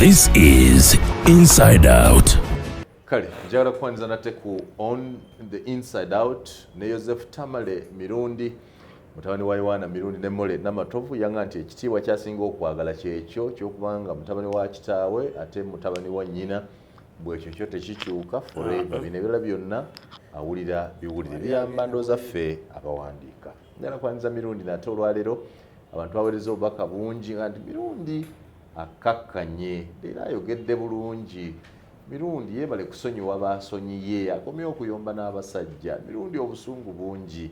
This is Inside Out. Kale, njagala kwanza nate ku On the Inside Out ne Joseph Tamale Mirundi mutabani wa Yohana Mirundi ne Mole Namatovu yanga nti ekitiibwa kyasinga okwagala kyekyo kyokubanga mutabani wa kitaawe ate mutabani wa nnyina bwekyo kyo tekikyuka forever bino ebirala byonna awulira biwulire biyamba ndooza ffe abawandiika. Njagala kwanza Mirundi nate olwaleero abantu baweereza obubaka bungi nga nti Mirundi akakkanye era ayogedde bulungi. Mirundi yebale kusonyiwa baasonyiye akomye okuyomba n'abasajja. Mirundi obusungu bungi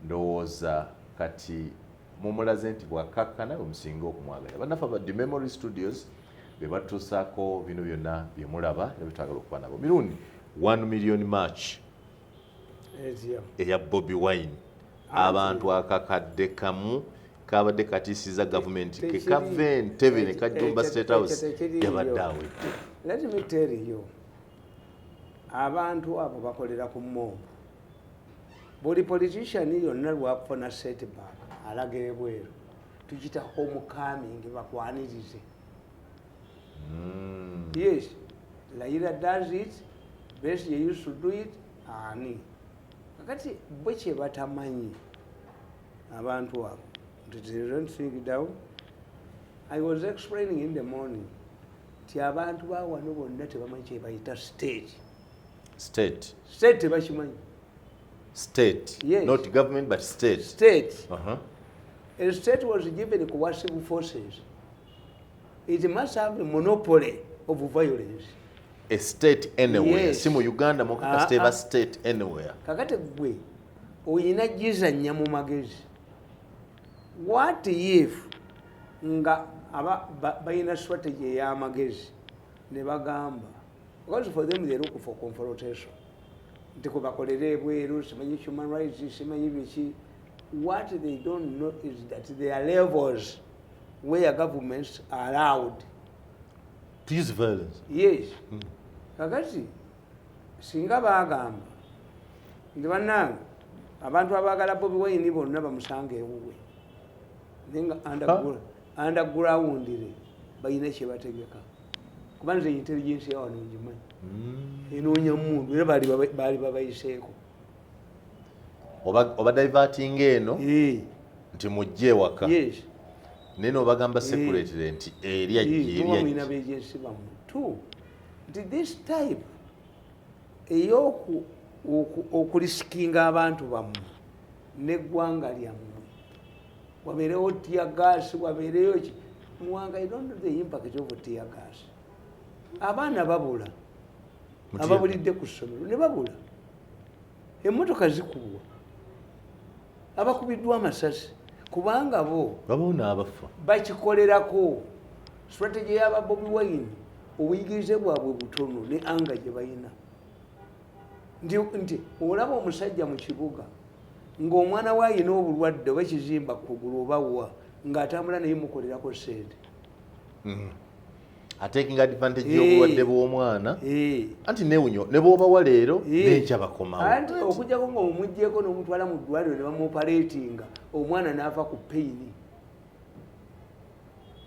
ndowooza kati mumulaze nti bwakkakkana omusinga okumwagala. Bannaffe aba The Memory Studios be batuusaako bino byonna bye mulaba ne bitwagala okuba nabo. Mirundi 1 million march eya Bobi Wine abantu akakadde kamu kabadde katiisiza gavumenti ke kave Entebbe ne kajjumba State House yabadde awedde. Let me tell you, abantu abo bakolera ku mmobo. Buli politician yonna lwakufuna setback alaga ebweru tukita homecoming bakwanirize. Yes, Laila does it, best you used to do it, ani. Kakati bweche batamanyi abantu abo. They don't think it down. I was explaining in the morning. Ti abantu bawano bonna tebamanyi kye bayita state. State. State tebakimanyi. State. Yes. Not government but state. State. A state was given to civil forces. It must have a monopoly of violence. A state anywhere. Yes. Simu Uganda mokaka steva state anywhere. Kakate gwe oyina gizannya mu magezi. What if nga bayina strategy ya magezi ne bagamba, because for them they look for confrontation. Ndiko bakolere ebweru simanyi human rights simanyi biki. What they don't know is that there are levels where governments are allowed to use violence. Yes. Kakati singa bagamba ndi bannange abantu abagala Bobi Wine bonna bamusanga ewuwe nenga underground bayina kye bategeka kubanze intelligence yawo njimanyi enoonya mundu era bali babayiseeko oba diverting eno nti mujje waka. Yes. Neno bagamba security nti area jiria mwina bejensi bamu tu nti this type eyoku okuliskinga abantu bamu neggwanga lyammwe wabeerewo tear gas wabeereyo ki muwanga. I don't know the impact of tear gas. Abaana babula ababulidde ku ssomero ne babula emmotoka zikubwa abakubiddwa amasasi kubanga bo babona abafa bakikolerako. Strategy y'aba Bobi Wine obuyigirize bwabwe butono ne anga gye bayina nti olaba omusajja mu kibuga ng'omwana we ayina obulwadde oba ekizimba kugulu obawa ng'atambula naye mukolerako ssente. Taking advantage y'obulwadde bw'omwana anti newunyo ne bw'obawa leero n'enkya bakomawo anti okujjako ng'omuggyeko n'omutwala mu ddwaliro ne bamuoperatinga omwana n'afa ku payini.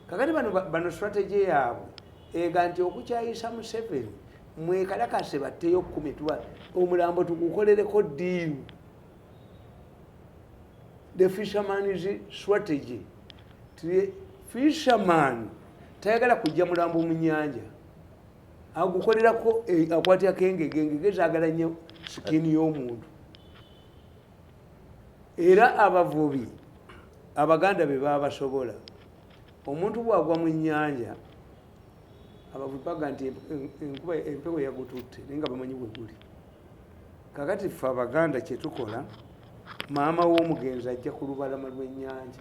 Kakati bano strategy yaabwe ega nti okukyayisa Museveni mwekalakase batteyo 10 omulambo tugukolereko ddiiru. The fisherman's strategy. The fisherman tayagala kujja mulambo mu nnyanja agukolerako akwatya kengege zaagala nnyo sikini y'omuntu. Era abavubi abaganda be baba basobola omuntu bwagwa mu nnyanja abavubi baga nti enkuba empewo yagututte naye nga bamanyi bwe guli. Kakati ffe abaganda kye tukola, maama w'omugenzi ajja ku lubalama lw'ennyanja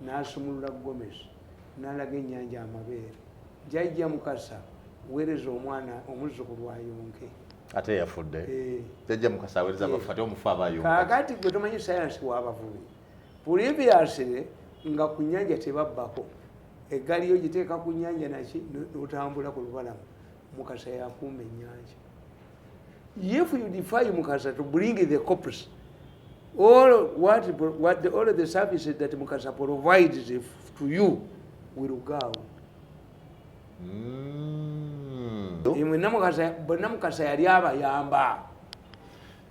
n'asumulula gomesi n'alaga ennyanja amabeere. Jjajja Mukasa weereza omwana omuzzukulu ayonke ate yafudde. Jjajja Mukasa aweereza abafu ate omufu aba ayonka. Kaakati gwe tomanyi sayansi w'abavubi previously nga ku nnyanja tebabbako eggaali yo giteeka ku nnyanja naki n'otambula ku lubalama. Mukasa yakuuma ennyanja. If you defy Mukasa to bring the corpus, all the services that Mukasa provides to you will go. Imwe namukasa yali abayamba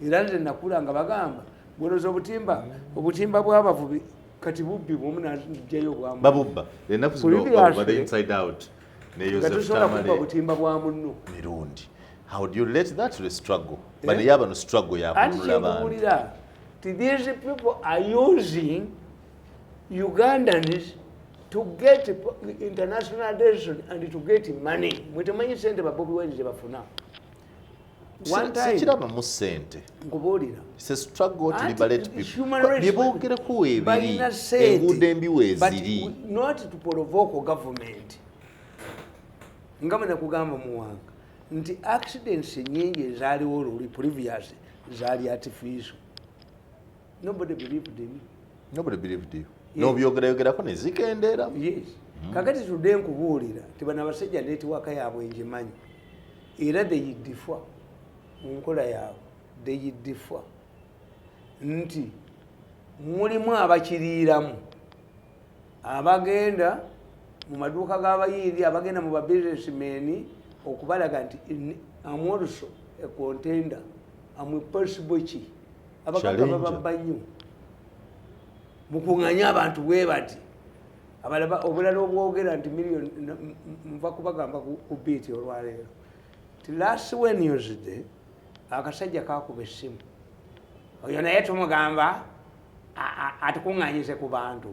era nze nakula nga bagamba bwoloza obutimba bw'abavubi kati bubbi bwomu najjayo bwamu babubba ennaku zino the inside out ne Joseph Tamale butimba bwa munno mirundi. How do you let that to struggle? But they have no struggle ya kulula these people are using Ugandans to get international attention and to get money. Mwetemanyi sente ba Bobi Wine je bafuna. One time sikiraba mu sente ngubulira it's a struggle to liberate people. Bibogere ku ebiri engude embiwe eziri not to provoke government. Ngama nakugamba muwanga nti accidents nyingi ezaliwo oluli previous zali artificial. Nobody believed in you. Nobody believed you. No byogerako ne zikendera. Yes. Kakati tudde nkubuulira tibana abasajja netiwaka yaabwe enjimanyi era deyiddifwa mu nkola yaabwe deyiddifwa nti mulimu abakiriiramu abagenda mu maduuka g'abayiri abagenda mu babusinessmen okubalaga nti I'm also a contender, I'm a possible chi abaganda bababba nnyo mukunganya abantu bwe bati abalaba obulala obwogera nti million nva kubagamba ku beat olwaleero ti last Wednesday akasajja kakuba essimu oyo naye tumugamba atukunganyize ku bantu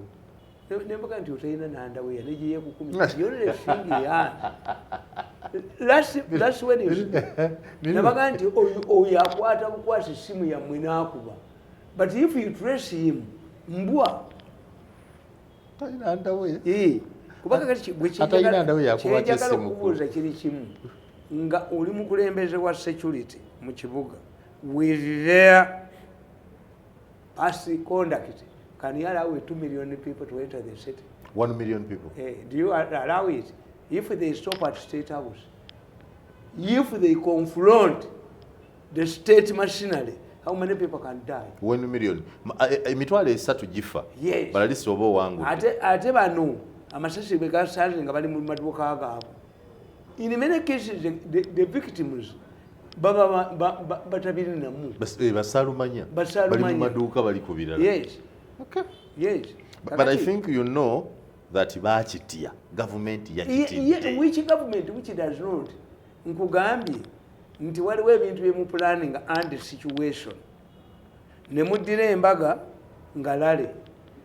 nembaga nti otayina nandaweya negiye kukumi yonere singi ya last Wednesday nabaga nti oyo akwata bukwasa essimu yammwe n'akuba but if you trace him mbwa tayina ndawe kubanga kati bwekinjagala okubuuza kiri kimu nga oli mukulembeze wa security mu kibuga with their past conduct can you allow 2 million people to enter the city? 1 million people. Do you allow it? If they stop at State House, if they confront the state machinery, how many people can die? 1 million. Emitwalo esatu gifa. Yes. Balalisi oba wangu. Ate bano amasasi begasanze nga bali mu maduuka gaabo. In many cases the victims baba batabiri namu. Basalumanya. Bali mu maduuka bali ku birala. Yes. Okay. Yes. But I think you know that bachitia government yachitia. Which government which does not? Nkugambye nti waliwo ebintu byemu planning and situation ne muddira embaga ngalale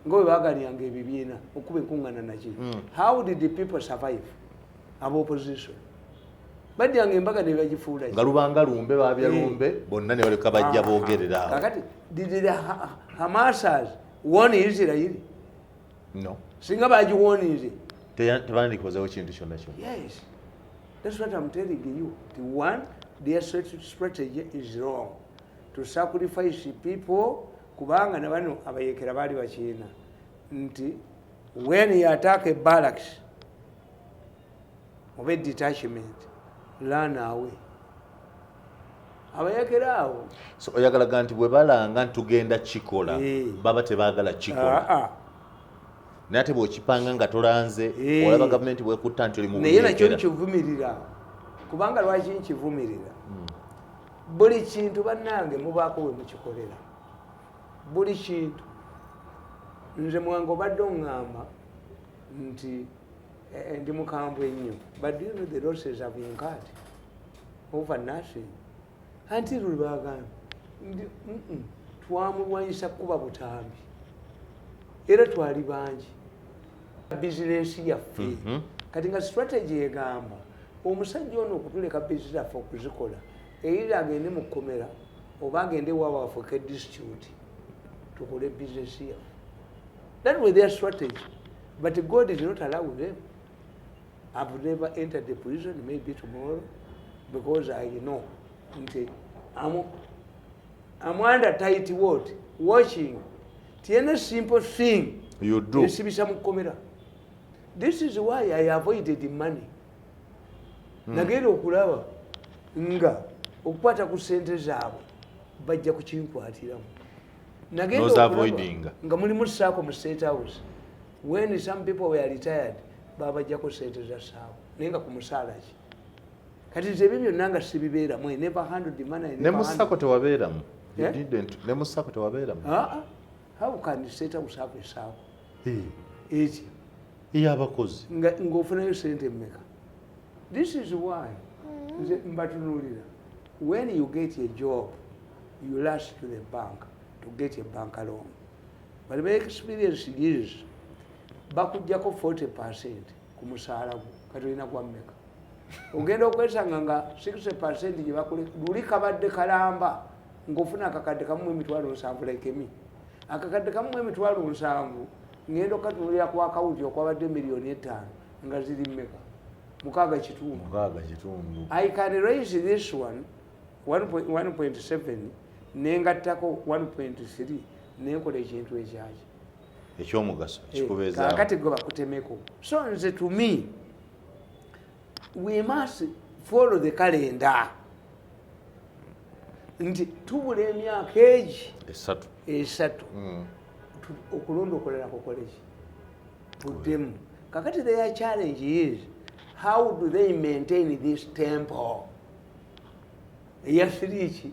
ngo bagalyanga ebibiina okuba enkungana naki. How did the people survive? Abo opposition badyanga embaga ne bagifuula ngalubanga lumbe babyalumbe bonna ne baleka bajja boogerera awo. Kakati did the Hamasas warn Israel? No. Singa bagiwonize tebandikozewo kintu kyonna kyonna. Yes. That's what I'm telling you. The one, their strategy is wrong. To sacrifice people, kubanga na bano abayekera bali bachina. Nti, when you attack a barracks, of a detachment, run away. Abayekera awo. So oyagala nti bwe balanga ntugenda kikola, baba tebagala kikola. Nate bw'okipanga nga tolanze olaba gavumenti bwekutta nti oli mu naye nakyo nkivumirira kubanga lwaki nkivumirira buli kintu bannange mubaako we mukikolera buli kintu nze mwange obadde oŋŋamba nti ndi mukambwe ennyo but you know the losses have incurred over nothing until lwebagambye twamulwanyisa kuba butambi era twali bangi bizinesi yaffe kati nga strategy egamba omusajja ono okutuleka bizinesi yaffe okuzikola era agende mu kkomera oba agende wawafuka district tukole bizinesi yaffe. That was their strategy, but God did not allow them. I've never entered the prison, maybe tomorrow, because I know I'm under tight what? Watching. Any simple thing you do. This is why I avoided the money. Nagenda okulaba nga okukwata ku ssente zaabwe bajja kukinkwatiramu. Nagenda avoiding nga mulimu ssaako mu State House. When some people were retired, babajjako sente za saawa naye nga ku musaala ki kati nze ebyo byonna nga sibibeeramu I never handled the money ne musako tewabeeramu ne musako tewabeeramu how can you set up usako esaawa eki ey'abakozi ng'ofunayo sente mmeka this is why nze mbatunuulira when you get a job you rush to the bank to get a bank loan but my experience is bakujjako 40% ku musaala gwo kati olina gwa mmeka ogenda okwesanga nga 60% gye bakule luli kabadde kalamba ng'ofuna akakadde kamu emitwalo 7 like me akakadde kamu emitwalo 7 ngenda okatunuulira ku akawunti okwabadde $5,000,000 nga ziri mmeka 6 I can raise this one 1.7 nengattako 1.3 nenkola ekintu ekyaki ekyomugaso kikubeezaawo kakati gwe bakutemeko so nze to me we must follow the calendar nti tubula emyaka egi esatu okulondokolera kukoleki tuddemu kakati their challenge is how do they maintain this temple eyasiriiki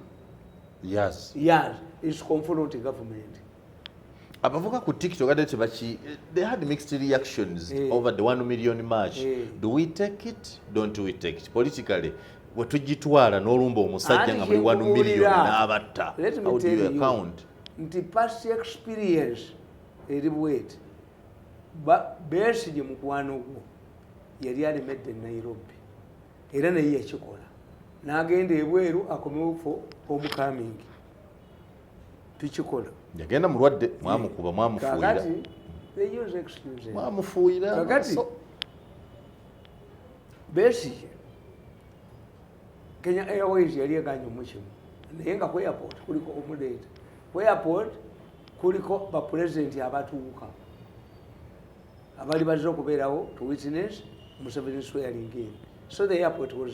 yes is confront government abavuga ku TikTok ate tebaki they had mixed reactions over the 1 million march do we take it don't we take it politically bwe tugitwala n'olumba omusajja nga muri 1 million n'abatta how do you account nti past experience eri bweti Besigye mukwano gwo yali alemedde e Nairobi era naye yakikola n'agenda ebweru akomewo homecoming tukikola yagenda mulwadde mwamukuba mwamufuuyira mwamufuuyira kakati Besigye Kenya Airways yali eganye omukimu naye nga ku airport kuliko omuleeta ku airport kuliko bapulezidenti abatuuka abali bazze okubeerawo to witness Museveni swearing in so the airport was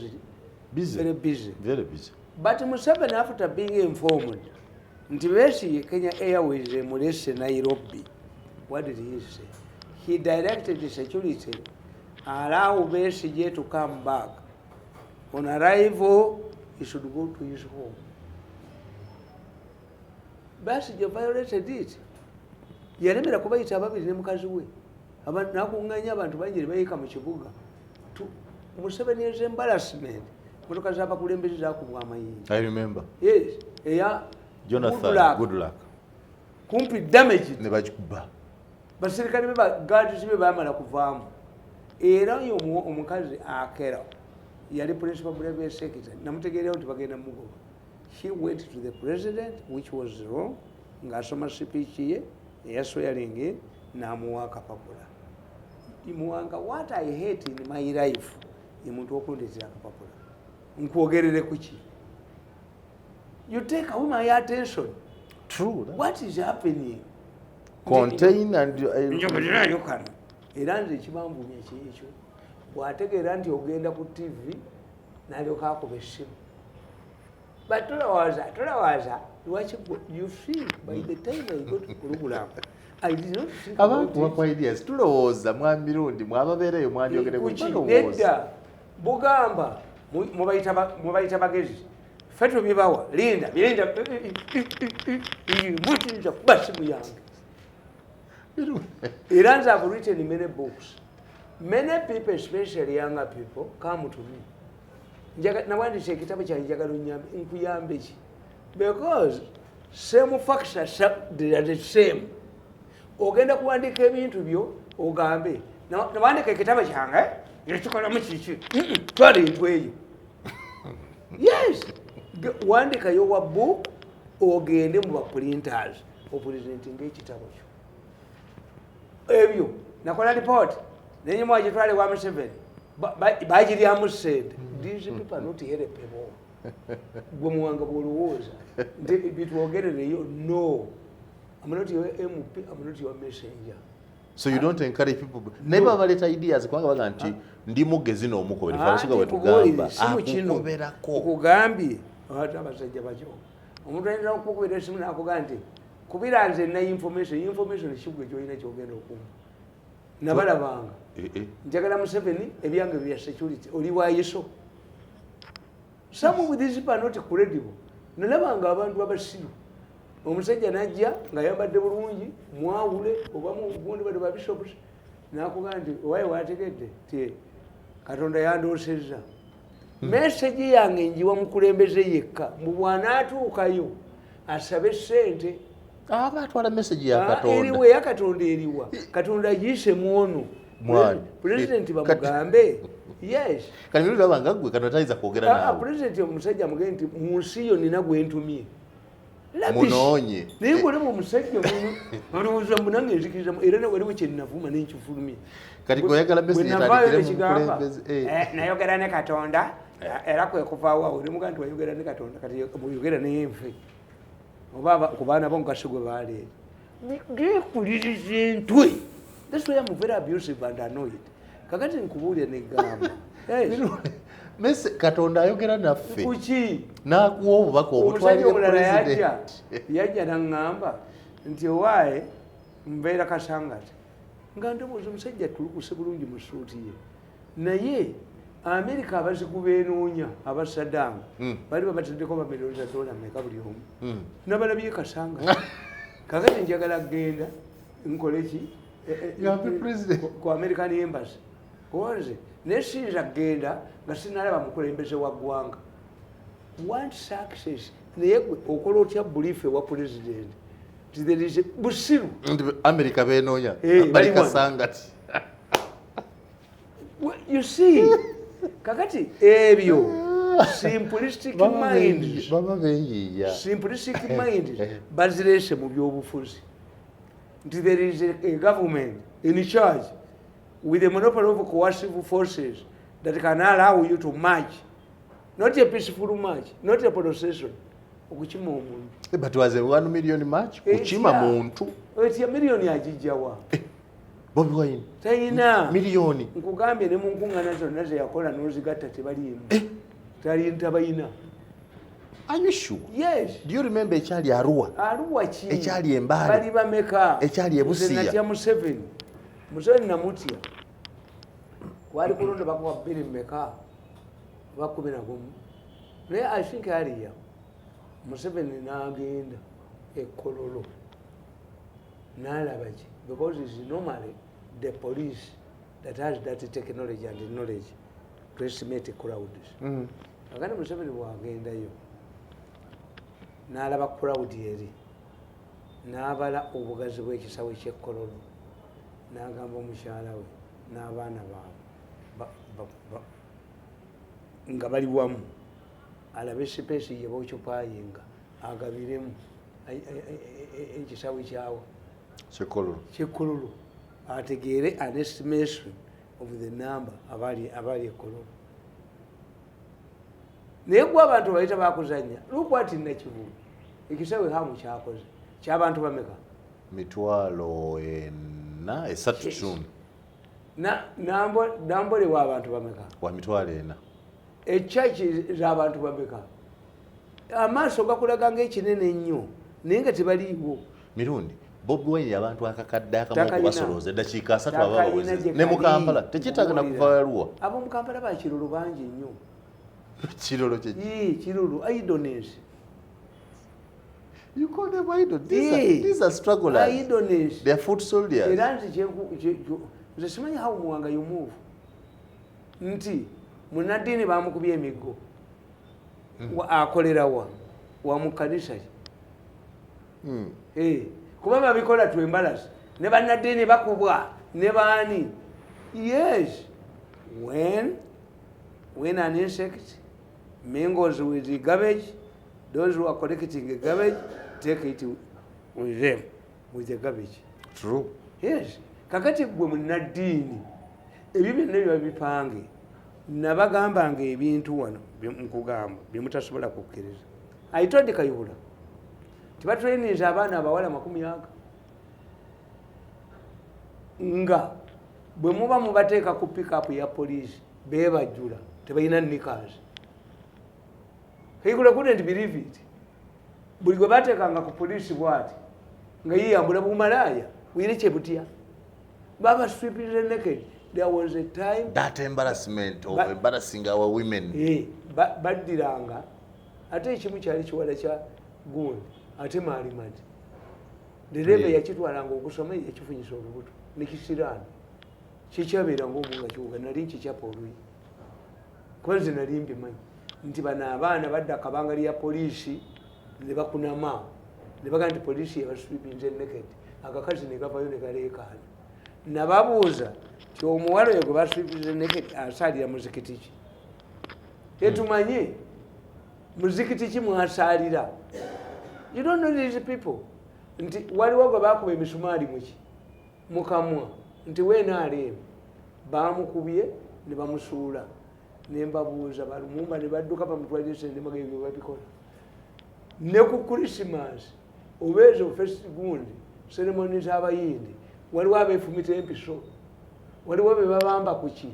very busy but Museveni after being informed nti Besigye Kenya Airways emulese Nairobi what did he say he directed the security allow Besigye to come back on arrival he should go to his home Besigye violated it yalemera kubayita ababiri ne mukazi we nakuŋŋanya abantu bangi ne bayika mu kibuga Museveni is embarrassment motoka z'abakulembeze zakubwa amayinja I remember yes eya Jonathan good luck kumpi damage ne bagikuba basirikale be guards be bamala kuvaamu era omukazi akera yali principal brigade secretary namutegeerera nti bagenda mugoba he went to the president which was wrong ng'asoma speech ye eyaswearing n'amuwa akapapula imuwanga what I hate in my life omuntu okundetera akapapula nkwogerere kuki you take away my attention true what is happening contain and njogererayo kano era nze ekibambumya kyekyo bw'ategeera nti ogenda ku TV n'alyoka akuba essimu but tolowooza lwaki you feel by the time I got to Kurugulamu I did not think abantu bakwa ideas tulowooza mwami Mirundi mwababeereyo mwanjogere ku nedda bugamba mubayita bagezi ffe tubibawa linda mutinza kuba simu yange era nze I've written many books many people especially younger people come to me nawandise ekitabo kyange njagala nkuyambe ki because same facts they are the same ogenda kuwandika ebintu byo ogambe nawandika ekitabo kyange ekikolamu kiki twala entu eyo yes wandika yowa book ogende mu baprinters opresentinga ekitabo kyo ebyo nakola report nenyuma wagitwale wa Museveni bagiryamu sente these people are not helpable gwe muwanga bwolowooza nti bitwogerereyo no I'm not your MP, I'm not your messenger. So you don't encourage people never baleta ideas kubanga baga nti ndi mugezi n'omukobera falsuka wetugamba akukoberako okugambye ate abasajja bajo omuntu ayinza okukubira esimu n'akugamba nti kubira nze na information kigwe kyolina kyogenda okumva nabalabanga njagala Museveni ebyange bya security oli waayeso. Some of these people are not credible. Nalabanga abantu abasiru omusajja najja nga yambadde bulungi mwawule oba mugundi bali ba bishops nakugamba nti owaye wategedde ti Katonda yandoosezza. Message yange njiwa mukulembeze yekka mu bwanaatuukayo asabe ssente abatwala message ya Katonda eriwe ya Katonda eriwa Katonda yise muono president bamugambe. Yes. Kani lulu abanga gwe kanotaiza kwogera nawe. President omusajja amugende nti munsi yo nina gwentumye. Munoonye. Naye ngole mu musajja olowooza munange nzikiriza era nawe waliwo kye nnavuma n'enkifulumye. Kati gweyagala message etandikire mu kulembeze. Nayogera ne Katonda era kwe kuvaawo awo ne mugamba nti wayogera ne Katonda kati muyogera naye nfe. Oba ku baana bo mugaso gwe baaleeta. Geekuliriza entwe. That's why I'm very abusive and annoyed. Kakati nkubuulire negamba. Mese Katonda ayogera naffe. Kuki? Nakuwa obubaka obutwalire president. Yajja n'aŋŋamba nti owaaye mbeera kasangati. Nga ndowooza omusajja tulukuse bulungi mu suuti ye. Naye Amerika abazikubenoonya aba Saddam bali babataddeko $1 million meka buli omu. Nabalabye kasangati. Kakati njagala kgenda nkole ki? Ku American Embassy. Oze nesiyinza kgenda nga sinalaba mukulembeze wa ggwanga. Want success naye gwe okola otya belief ewa president tiderije busiru America benoonya bali kasangati. You see kakati ebyo simplistic mind baba beyiya simplistic mind bazirese mu byobufuzi. There is a government in charge with a monopoly of coercive forces that can allow you to march. Not a peaceful march, not a procession. But was a 1 million march? Uchima muntu. It's a million yajijawa. Bobi Wine. Taina. Million. Nkugambye ne munkunga nazo nazo yakola nozigatta tebalimu. Tali ntabayina. Are you sure? Yes. Do you remember Echali Arua? Arua chi. Echali Embale. Bali bameka. Echali Ebusia. Natia Museveni. Museveni na Mutia. Wali kulonda bakuwa bili meka. Bakumi na gumu. Naye I think haliya. Museveni n'agenda Kololo. N'alaba ki. Because it's normally the police that has that technology and knowledge to estimate crowds. Agandi Museveni bw'agendayo n'alaba crowd eri n'abala obugazi bw'ekisawe ky'Kololo n'agamba omukyala we n'abaana baabwe nga bali wamu alabe sipeesi ye bokyupayinga agabiremu ekisawe kyawe ky'Kololo ategeere an estimation of the number abali Kololo. Naye gwe abantu bayita bakuzanya lukwati nakivulu ekisawe hamu kyakoze ky'abantu bameka mitwalo ena esatu tunu nambole wa abantu bameka wa mitwalo ena ekyaki z'abantu bameka amaaso gakulaga ng'ekinene ennyo naye nga tebaliiwo. Mirundi Bobi Wine abantu akakadde akamu okubasolooza eddakiika 3 abaweze ne mu Kampala tekitaaga na kuva Arua. Ab'omu Kampala bakirolo bangi nnyo. Kirolo kye kirolo idleness. You call them idle. These are strugglers. Idleness. They are foot soldiers. Era nze simanyi how muwanga you move. Nti munaddiini bamukubye emiggo akolera wa mu kanisa kuba babikola to embarrass ne bannaddiini bakubwa ne baani. Yes, when an insect mingles with the garbage, those who are collecting the garbage take it with them, with the garbage. True. Yes. Kakati gwe munnaddiini ebyo byonna biba bipange nabagambanga ebintu wano nkugamba bye mutasobola kukkiriza. I told Kayihura tibatraininze abaana abawala 100 nga bwe muba mubateeka ku pickup ya poliisi beebajjula tebalina nickers. He couldn't believe it. Buli gwe bateekanga ku poliisi bw'ati nga yiyambula bumalaaya wire kyebutya baba stripping naked. There was a time that embarrassment of embarrassing our women. Baddiranga ate ekimu kyali kiwala kya gundi ate maali madi dereva yakitwalanga okusoma ekifunyisa olubuto nekisiraana kikyabeeranga omu nga kiwuga nali nkikyapa oluyi kuba nze nali mbimanyi nti bano abaana badda akabanga lya poliisi ne bakunama ne bagaa nti poliisi yabaswipinze naked akakazi ne gavayo ne galeekaana nababuuza ti omuwala oyo gwe baswipinze naked asaalira muzikiti ki etumanye muzikiti ki mwasaalira. You don't know these people. Nti waliwo gwe bakuba emisumaali muki mukamwa nti weenaaleemu baamukubye ne bamusuula ne mbabuuza balumumba ne badduka bamutwalire sente mbaga ebyo babikola ne ku Christmas oba ezo first gundi ceremony z'abayindi waliwo abeefumita empiso waliwo be babamba kuki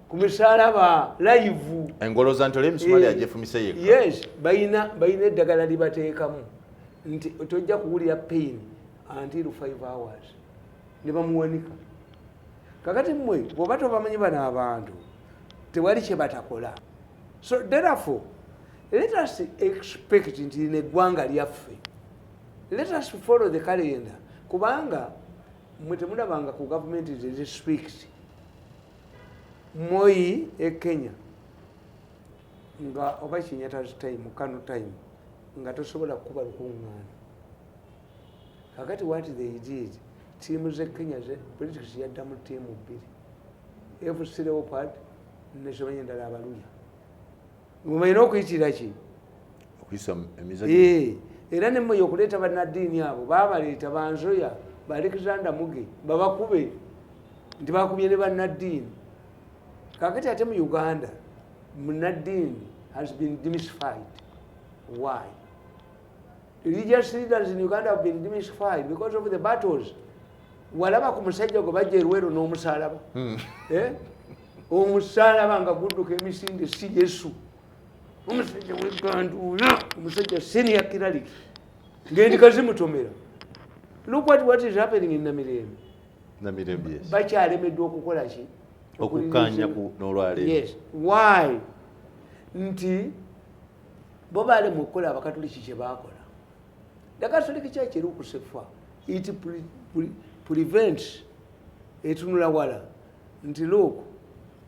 ku misalaba live engoloza ntole emisumaali ajefumise yekka. Yes, bayina eddagala libateekamu nti tojja kuwulira pain until 5 hours ne bamuwanika. Kakati mmwe bw'oba tobamanyi bano abantu tewali kye batakola. So therefore let us expect nti neggwanga lyaffe, let us follow the calendar kubanga mmwe temulabanga ku gavumenti zezi strict. Moi Kenya nga oba Kenyatta's time Kanu time nga tosobola kuba lukungaana. Kakati what they did, tiimu ze Kenya ze politics yaddamu tiimu bbiri, FC Leopard ne Somenya endala Abaluya. Mumayina okuyitira ki? Okuyisa emizannyo. Era ne mmwe okuleeta bannaddiini abo baabaleeta Banzoya ba Alexander Muge babakube nti bakubye ne bannaddiini. Kakati ate mu Uganda munnaddiini has been demystified. Why? Religious leaders in Uganda have been demystified because of the battles. Walaba ku musajja gwe bajja Erweru n'omusalaba. Omusalaba nga gudduka emisinde si Yesu. Omusajja w'egganduula, omusajja senior kirali ng'endika zimutomera. Look what is happening in Namirembe. Namirembe, yes. Bakyalemeddwa okukola ki? Okukkaanya ku n'olwaleero. Yes. Why? Nti bo balema okukola Abakatoliki kye baakola. The Catholic Church eri okusefa. It prevents etunula wala. Nti look,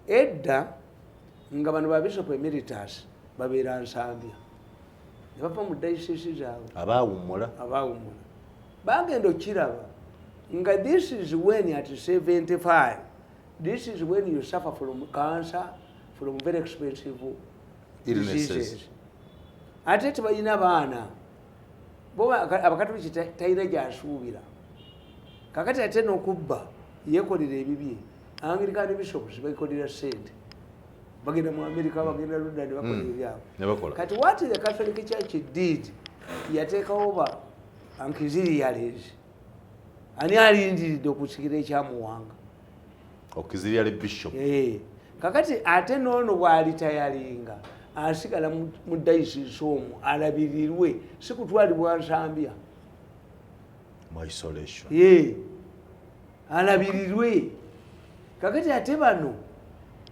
edda nga bano ba Bishop Emeritus babeera Nsambya. Ne bava mu diocese zaabwe. Abaawummula. Bagenda okiraba nga this is when at 75, this is when you suffer from cancer, from very expensive diseases. Ate tebalina baana bo Abakatoliki talina gy'asuubira. Kakati ate n'okubba yeekolera ebibye. Anglican bishops beekolera ssente. Bagenda mu America, bagenda London ne bakola ebyabwe. Kati what the Catholic Church did, yateeka over auxiliaries. Ani alindiridde okusikira ekyamuwanga? Auxiliary bishop. Kakati ate n'ono bw'alitayalinga asigala mu diocese omwo alabirirwe, si kutwalibwa Nsambya. Mu isolation. Alabirirwe. Kakati ate bano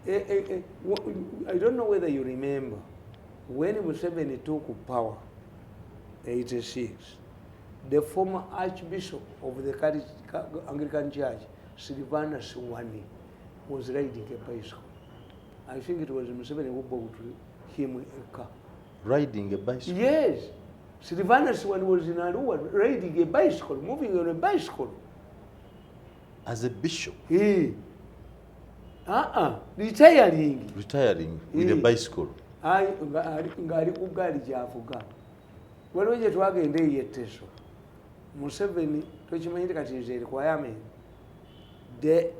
I don't know whether you remember when Museveni took power 86, the former Archbishop of the Anglican Church, Silvana Siwani, was riding a bicycle. I think it was Museveni who bought him a car. Riding a bicycle? Yes. Silvana Siwani was in Arua riding a bicycle, moving on a bicycle. As a bishop? Retiring. Retiring with a bicycle? Ngari ku gaali gy'avuga. Waliwo gye twagenda ey'etteso. Museveni tokimanyire kati nze requirement. The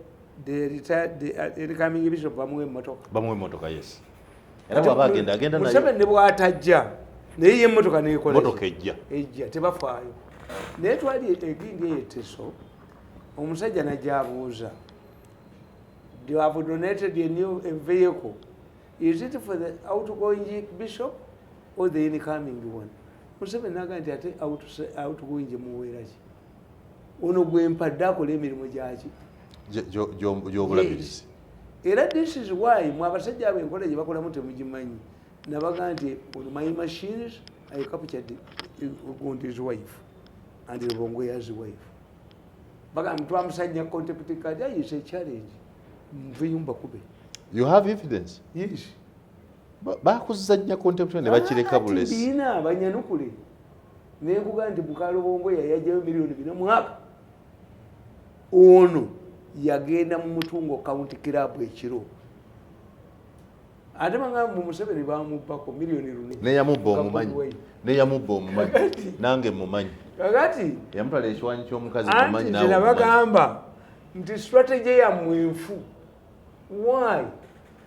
incoming bishop bamuwa emmotoka. Bamuwa emmotoka, yes. Era bw'aba agenda nayo. Museveni ne bw'atajja naye emmotoka n'ekola. Emmotoka ejja. Tebafaayo. Naye twali egindi ey'etteso, omusajja n'ajja. You have donated a new vehicle. Is it for the outgoing bishop or the incoming one? Museveni naga nti ate outgoing muweera ki? ono gwe mpadde akola emirimu gyaki gy'obulabirizi. Era this is why mwe abasajja abo enkola gye bakolamu temugimanyi. Nabaga nti on my machines I captured Gundi's wife and Rongoya's wife. Baga mtu amusajja contempt card is a challenge. Mviyumba kube. You have evidence? Yes. Bakuzanya contempt ne bakireka bulesi. Bina banyanukule. Nekuga nti Bukalo Bongoya yajjayo milioni 4 mwaka. Ono yagenda mu Mutungo County Club ekiro. Ate manga mu Museveni bamubako milioni 4. Ne yamubba omumanyi. Ne yamubba omumanyi. Nange mumanyi. Kakati yamutwala ekiwanyi ky'omukazi mumanyi nawe. Anti bagamba nti strategy ya mwefu. Why?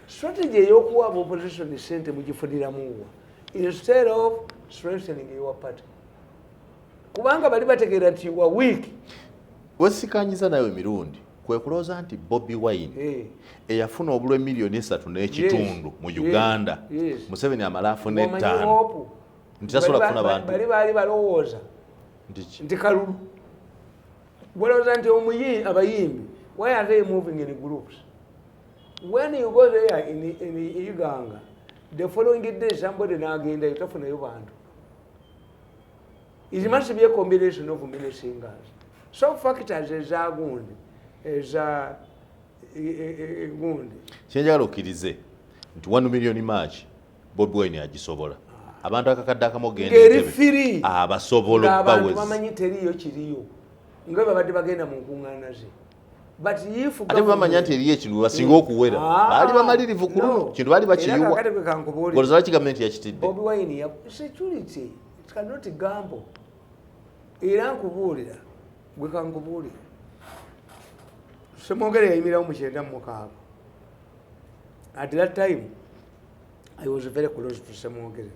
Strategy eyokuwa opposition sente mugifuniramuwa instead of strengthening your party. Kubanga bali bategeera nti wa week. Wesikanyiza nawe mirundi kwe kulooza nti Bobi Wine eyafuna obulwe milioni 3.5 mu Uganda. Museveni amala afune 5. Nti tasobola kufuna bantu. Bali balowooza nti kalulu. Balowooza nti abayimbi, why are they moving in groups? When you go there in Uganda, the following day somebody nagenda utafunayo bantu. It must be a combination of many singers. So factors eza gundi, eza gundi. Chenjagala okirize nti 1 million match Bobi Wine agisobola. Abantu akakadde akamogende abasobola bawezi. Abantu bamanyi teriyo kiriyo. Nga babadde bagenda mu nkungaana ze. But if ate bamanya nti eriyo ekintu basinga okuwera baali bamalirivu ku kintu baali bakiyiwa golozala kigamenti yakitidde. Bobi Wine ya security it cannot gamble. Era nkubuulira gwe kankubuulira Semogere yayimirawo mu 9 at that time I was very close to Semogere.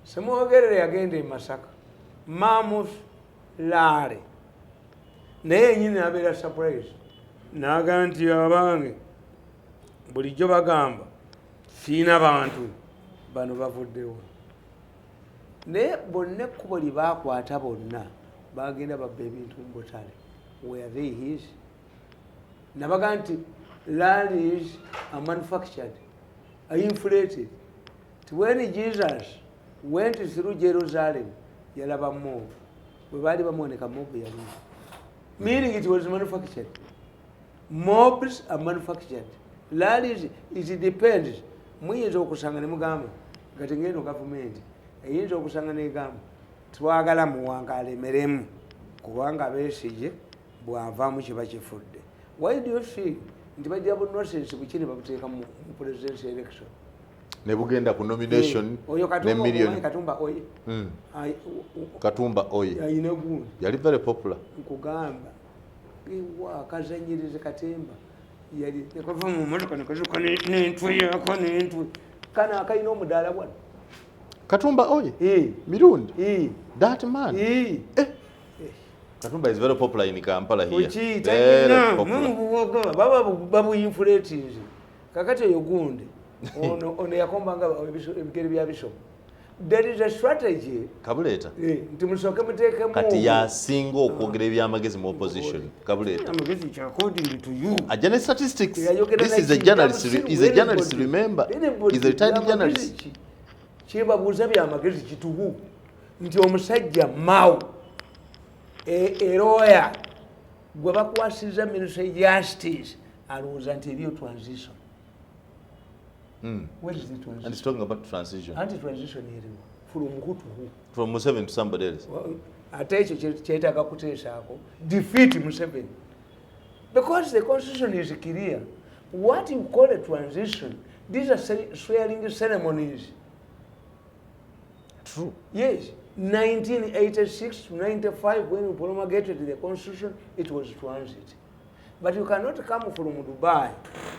Semogere yagenda e Masaka Mamus Lare naye nyine abeera surprise naga nti abange bulijjo bagamba siina bantu bano bavuddewo naye bonna ekkubo lye baakwata bonna bagenda babba ebintu mu butale where they his nabaga nti rallies are manufactured are inflated. When Jesus went through Jerusalem yalaba mob bwe baali bamuoneka mob yali meaning it was manufactured. Mobs are manufactured. Rallies it depends. Muyinza okusanga ne mugamba kati ngeno government eyinza okusanga negamba twagala muwangaala emeremu kubanga Besigye bw'avaamu kiba kifudde. Why do you feel nti bajja bu nonsense bukini babuteeka mu presidential election ne bugenda ku nomination ne million Katumba oye yali very popular nkugamba iwa kazanyirize Katemba yali nekava mu motoka nekazuka n'entwe yako n'entwe kana akayina omudaala wano Katumba oye mirundi that man Katumba is very popular in Kampala here. Very popular. Babu inflated. Kakati oyo gundi ono yakombanga ebigere bya bishop. There is a strategy. Kabuleta. Nti musoke muteekemu. Kati yasinga okwogera ebyamagezi mu opposition. Kabuleta. Amagezi kya according to you. A journalist statistics. This is a journalist. Is a journalist. Remember. Is a retired journalist. Chiba buza byamagezi kitubu. Nti omusajja Mao. Eroya gwe bakwasiza Ministry of Justice alowooza nti eriyo transition. What is the transition? And he's talking about transition. Anti-transition eriwo from who to who? From Museveni to somebody else. Ate ekyo kyetaaga kuteesaako defeat Museveni. Because the constitution is clear. What you call a transition, these are swearing ceremonies. True. Yes. 1986 to 95, when we promulgated the constitution, it was transit. But you cannot come from Dubai.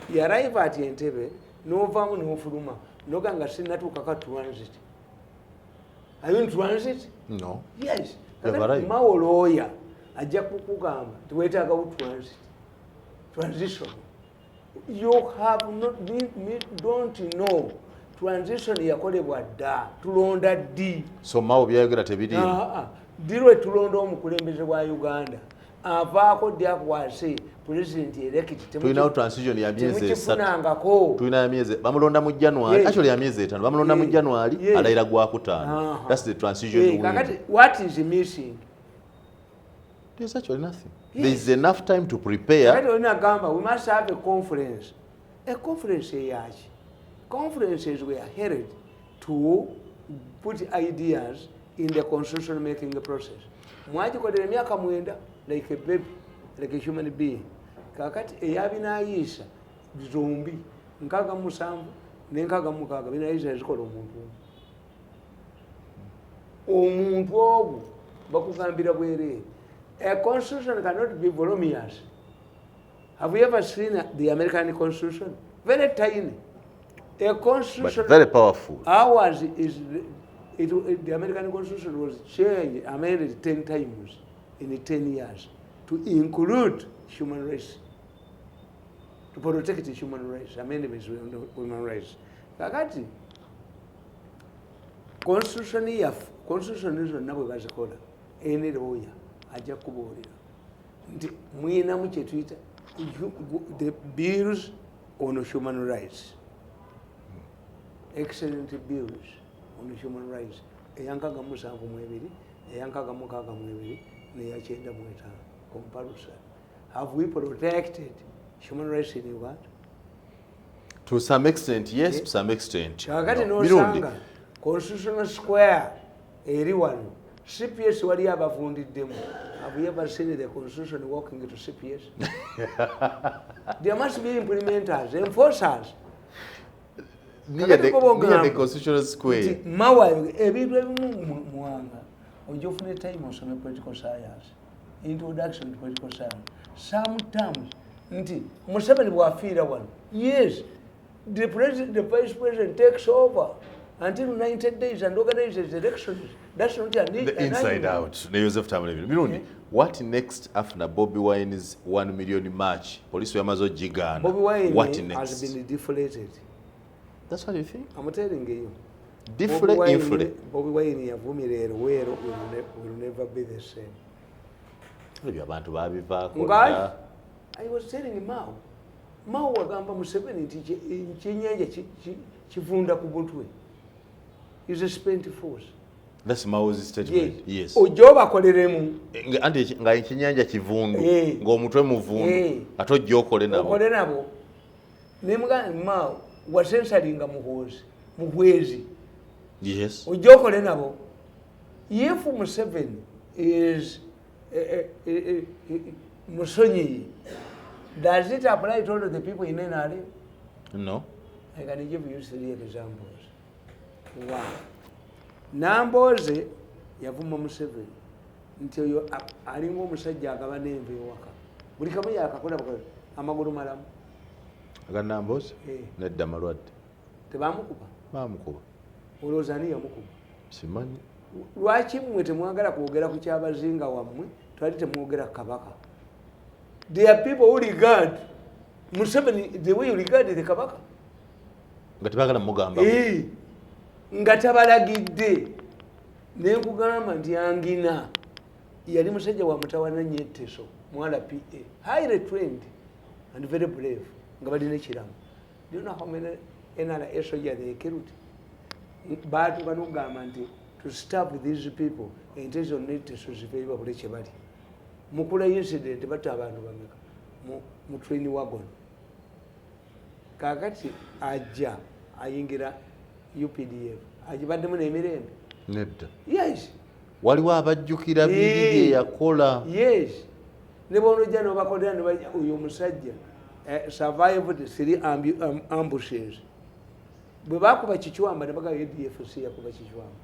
You arrive at Entebbe, no vamu no fuluma, no ganga sinatu kaka transit. Are you in transit? No. Yes. Mao lawyer, ajja kukugamba tuwetaaga u transit. Transition. You have not been, don't know. Transition yakolebwa dda tulonda ddi. So Mao byayogera tebiri. dirwe tulonda omukulembeze wa Uganda avaako dyakwase president elect tulinawo transition ya miezi 3 tulina ya miezi bamulonda mu January actually ya miezi 5 bamulonda mu January alayira gwa kutaano that's the transition kakati what is missing? There's actually nothing. There is enough time to prepare. We must have a conference. A conference yachi. Conferences were held to put ideas in the constitution making process. Mwaji kwa miaka mwenda like a baby, like a human being. Kakati eyabinayisha zombi nkaga musanvu nenkaga mukaga binayisha zikola omuntu ogwo bakugambira bwere. A constitution cannot be voluminous. Have you ever seen the American Constitution? Very tiny. A constitution, but very powerful. Ours is the American Constitution was changed, amended 10 times in 10 years to include human rights, to protect the human rights, amendments of human rights. Kakati constitution is nabo bazikola any lawyer ajja kubuulira nti mwinamu kye tuyita the bills on human rights, excellent bills on human rights, eyankaga 7 eyankaga 6 neya 9 comparison. Have we protected human rights in Uganda? To some extent, yes. To some extent, kakati nosanga constitutional square eri wano CPS wali abavundiddemu. Have you ever seen the constitution walking to CPS? There must be implementers, enforcers. Near the constitutional square. Mawa ebintu ebimu muwanga ojofune time osome political science, introduction to political science. Sometimes nti Museveni bwafiira wano, yes, the vice president takes over until 90 days and organizes elections. That's not the inside out. Tamale Mirundi. What next after Bobi Wine's 1 million march? Police were mazo jigana. Bobi Wine what next? Has been deflated. That's what you think? I'm telling you. Deflate. Bobi Wine yavumirira Luweero will never be the same. I was telling him Mao wagamba Museveni nti chenyeja chivunda ku Buntwe. Is a spent force. That's Mao's statement. Yes. Ojoba koleremu. Andi nga ekinyanja kivundu ng'omutwe muvundu ate ojja okole nabo. Okole nabo. Nemuga Mao wasensalinga muhwezi. Yes. Ojja okole nabo. If Museveni is Musonyi, does it apply to all of the people in NRA? No. I can give you 3 examples. One. Namboze yavuma Museveni nti oyo alinga omusajja agabana enva ewaka. Buli kamu yakakola amagulu malamu. Aga Namboze? Nedda malwadde. Tebamukuba? Bamukuba. Olowooza ani yamukuba? Simanyi. Lwaki mmwe temwagala kwogera ku kyabazinga wammwe twali temwogera Kabaka? There are people who regard Museveni the way you regard the Kabaka. Nga tebagala mugamba. Nga tabalagidde nenkugamba nti Angina yali musajja wa mutawana Nyeteso mwala PA, highly trained and very brave, nga balina ekiramu. Do you know how many NRA soldiers they killed? Baatu banugamba nti to stop these people intention Nyeteso zive bakole kye bali. Mukula incident batta abantu bameka mu train wagon. Kakati ajja ayingira UPDF. Ajibaddemu n'emirembe. Nedda. Yes. Waliwo abajjukira bibye yakola. Yes. Ne bonojja n'obakolera ne bajja oyo omusajja survived 3 ambushes. Bwe baakuba Kichwamba ne bagaba ADFC yakuba Kichwamba.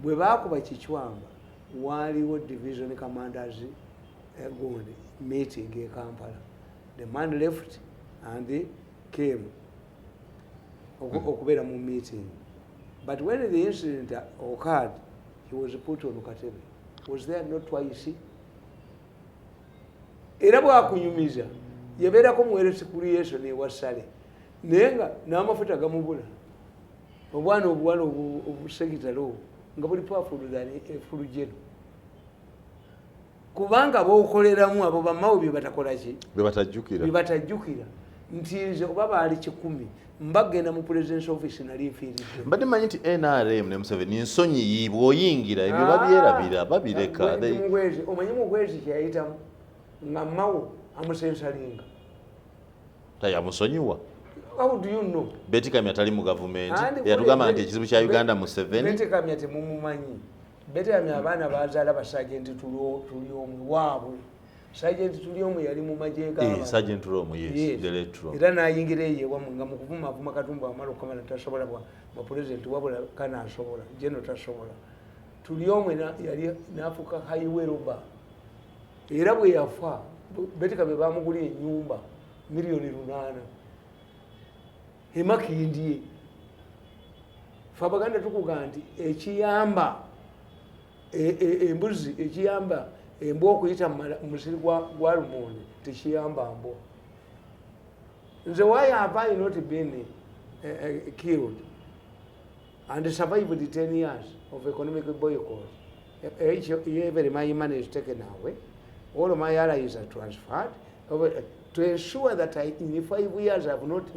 Bwe baakuba Kichwamba waliwo division commanders gundi meeting in Kampala. The man left and they came. Okubera mu meeting. But when the incident occurred, he was put on Katebe. Was there not twice? Era bwakunyumiza yabeerako muweeresi creation ewasale naye nga n'amafuta gamubula obwana obusekitalo nga buli powerful than a full general. kubanga bookoleramu abo bamawe bye batakola ki bye batajjukira nti nze oba baali 10 mbagenda mu presidence office nali nfiiridde mbadde manyi nti NRM ne Museveni ensonyi bw'oyingira ebyo babyerabira babireka omanyi mugwezi kyeyayitamu nga mawo amusensalinga tayamusonyiwa. How do you know? Betty Kamya tali mu gavumenti yatugamba nti ekizibu kya Uganda Museveni. Betty Kamya temumumanyi. Betty Kamya abaana bazaala basajenti tuli omwe waabwe. Sajenti tuli omwe yali mu magye ga Sergeant Romo yes the electoral. Era n'ayingira eyewamu nga mu kuvuma Katumba amala okumala tasobola bwa president wabula kana asobola jeno tasobola. Tuli omwe yali n'afuka highway robber. Era bwe yafa Betty Kamya bamugulya ennyumba milioni 8. Emakindie Fabaganda tukugamba nti ekiyamba embuzi ekiyamba embwa okuyita musiri gwa lumonde tekiyamba mbwa. Nze why have I not been killed and survived 10 years of economic boycott? Every my money is taken away, all of my allies are transferred to ensure that in 5 years,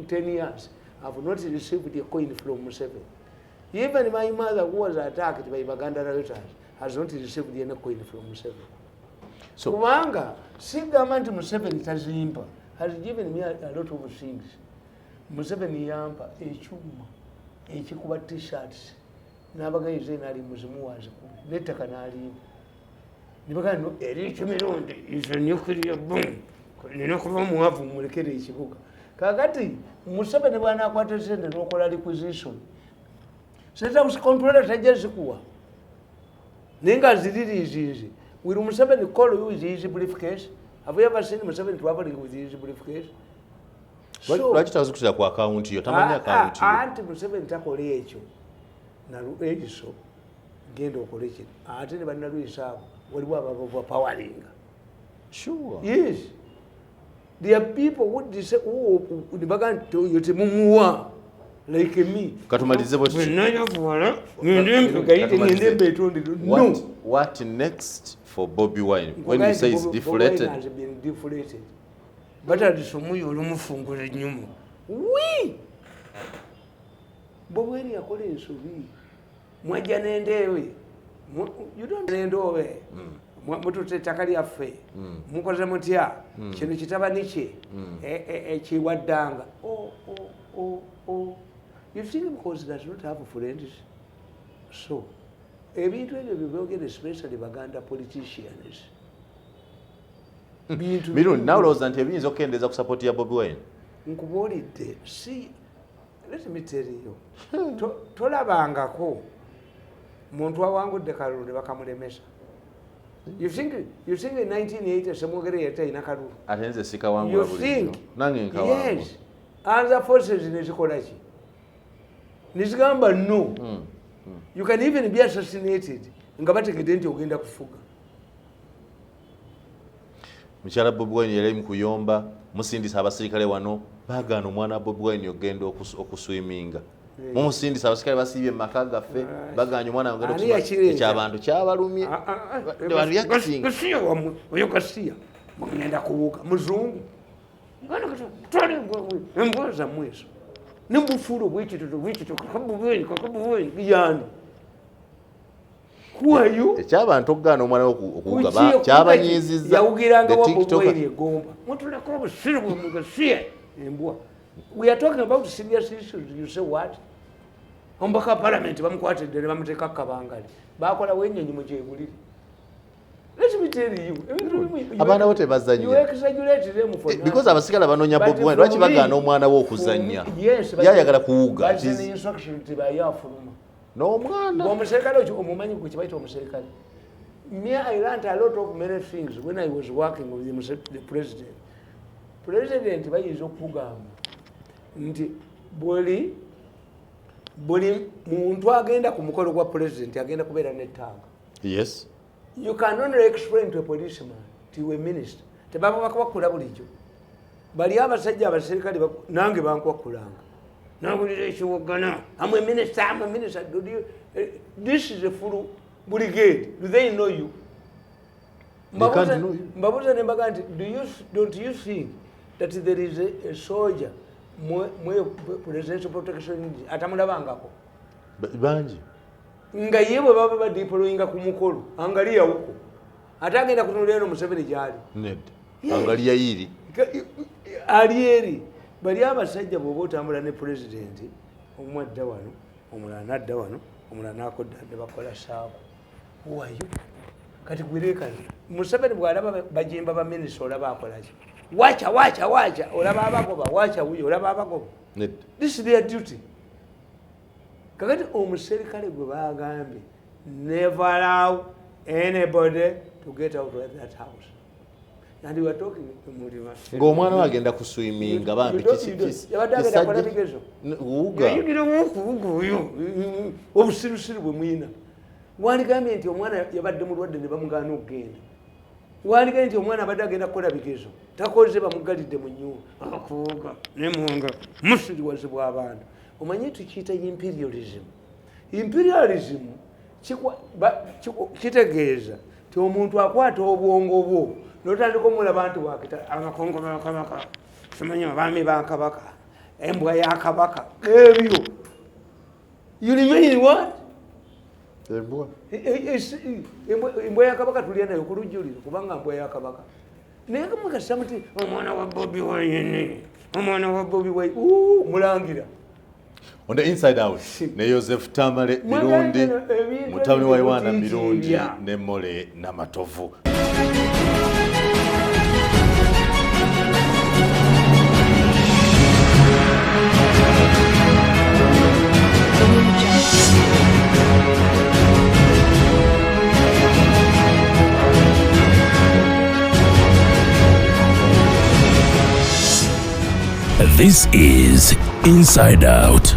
10 years, I have not received a coin from Museveni. Even my mother, who was attacked by Baganda rioters, has not received any coin from Museveni. So, Kubanga, see government Museveni has given me a lot of things. Museveni yampa echuma, echikuba t-shirts, nabagayize nali muzimu wazikubi, netaka nali. Nibaganda no Ebyama mirundi is a nuclear bomb. Nina kuba muwavu mulekere ekibuga. Kakati Museveni bwana akwata sente n'okola requisition. Sente usikontrola tajja zikuwa. Nenga ziririzizi. Will Museveni call you with his briefcase? Have you ever seen Museveni traveling with his briefcase? Lwaki tazikushira ku account yo tamanyi account yo. Anti Museveni takola ekyo. Na ekiso genda okola ekyo. Ate ne banna lwisaabo waliwo ababa powering. Sure. Yes. There are people who say, oh, the bagan to you to like me. Katumalize boti. What next for Bobi Wine? When you say it's deflated. Has been deflated. But at the Somuyo Lumufungure Nyumu. We Bobi Wine according to me. Mwajanendewe. You don't end over. Mututte ettaka lyaffe mukoze mutya kino kitabani kye ekiwaddanga you think because does not have friends so ebintu ebyo byogere especially Baganda politicians Mirundi nawe olowooza nti ebiyinza okukendeeza ku support ya Bobi Wine nkubuulidde si let me tell you tolabangako muntu awangudde kalulu ne bakamulemesa. You think in 1980 Samogere yataina kalulu. Atenze sika wangu you think nange nkawangu. Yes. Other forces nezikola ki? Nizigamba no. You can even be assassinated. Nga bategedde nti ogenda kufuga. Mukyala Bobi Wine yali mukuyomba musindisa abasirikale wano bagano mwana Bobi Wine ogenda okuswiminga. Mumusindisa abasirikale basibye maka gaffe baganye mwana ogenda okuswiminga ekyabantu kyabalumye. Gasiya wamwe oyo gasiya mugenda kubuuka muzungu. Ngana kato tole embwaza mweso. Nimbufulo bwekito kakabubweni yani. Who are you? Ekyabantu okugaana omwana okugaba kyabanyiizizza. Yawugiranga wabubweni egomba. Mutuleko obusiru bwemugasiya embwa. We are talking about serious issues. You say what? Ombaka parliament bamukwatidde ne bamuteeka kabangali. Bakola wennyonyi mu gyegulire. Let me tell you. Abaana bote bazannya. You exaggerate them for now. Because abasikala banoonya Bobi Wine lwaki bagaana omwana wo okuzannya. Yayagala kuwuga. But the instruction tibayafuluma. N'omwana. Omuserikale okyo omumanyi ku kibayita omuserikale. Me, I learned a lot of many things when I was working with the president. President bayinza okugamba nti buli muntu agenda ku mukolo gwa president agenda kubeera n'ettanga. Yes. You can only explain to a policeman, to a minister. Tebaba bakubakula bulijjo. Bali abasajja abaserikale nange bankwakulanga. Nabulira ekiwogana. I'm a minister. This is a full brigade. Do they know you? mbabuuza ne mbaga nti don't you think that there is a soldier mwe presidential protection atamulabangako bangi nga ye bwe baba badipoloyinga ku mukolo angaliyawuko ate agenda kutunulira eno Museveni gyali angalia yiri ali eri bali abasajja bw'oba otambula ne pulezidenti omu adda wano omulala nadda wano omulala nakodda adde bakola saako wayo kati gwirekani Museveni bw'alaba bajimba baminisita olaba akolaki wacha olaba abagoba wacha wuyo olaba abagoba this is their duty kakati omuserikale gwe bagambye never allow anybody to get out of that house. And you were talking ng'omwana we agenda kuswiminga bambi obusirusiru bwe mwina wandigambye nti omwana yabadde mulwadde ne bamugaana okugenda wandigambye nti omwana abadde agenda kukola bigezo takoze bamugalidde mu nnyumba akuuga nemunga musiriwazibwa abantu omanyi tukiyita imperialism kitegeeza ti omuntu akwata obwongo bwo notandika omulaba nti wakita abakongo bakabaka simanyi abaami bakabaka embwa yakabaka ebyo you remain what embwa yakabaka tulya nayo ku lujjuliro kubanga mbwa yakabaka naye kamukasa muti omwana wa Bobi Wine omwana wa Bobi Wine mulangira on the inside out ne Joseph Tamale Mirundi mutabani wa Ebyama Mirundi ne Mole n'amatovu. This is Inside Out.